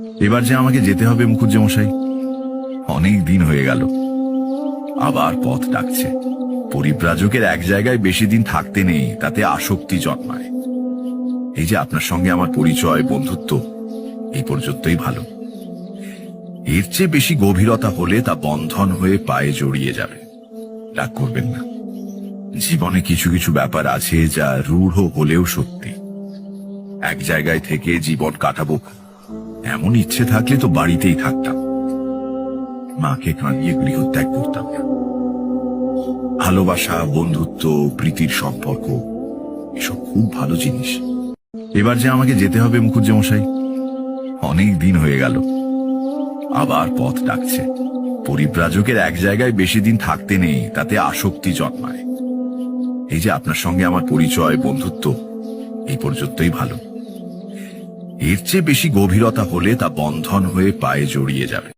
এবার যে আমাকে যেতে হবে মুখুজ্জে মশাই, অনেক দিন হয়ে গেল। আবার পথ ডাকছে। পরিব্রাজকের এক জায়গায় বেশি দিন থাকতে নেই, তাতে আসক্তি জন্মায়। এই যে আপনার সঙ্গে আমার পরিচয়, বন্ধুত্ব, এই পর্যন্তই ভালো। এর চেয়ে বেশি গভীরতা হলে তা বন্ধন হয়ে পায়ে জড়িয়ে যাবে। রাগ করবেন না। জীবনে কিছু কিছু ব্যাপার আছে যা রূঢ় হলেও সত্যি। এক জায়গায় থেকে জীবন কাটাবো এমন ইচ্ছে থাকলে তো বাড়িতেই থাকতাম, মাকে কাঁদিয়ে গৃহত্যাগ করতাম না। ভালোবাসা, বন্ধুত্ব, প্রীতির সম্পর্ক, এসব খুব ভালো জিনিস। এবার যে আমাকে যেতে হবে মুখুজ্জে মশাই, অনেক দিন হয়ে গেল। আবার পথ ডাকছে। পরিব্রাজকের এক জায়গায় বেশি দিন থাকতে নেই, তাতে আসক্তি জন্মায়। এই যে আপনার সঙ্গে আমার পরিচয়, বন্ধুত্ব, এই পর্যন্তই ভালো। এর চেয়ে বেশি গভীরতা হলে তা বন্ধন হয়ে পায়ে জড়িয়ে যাবে।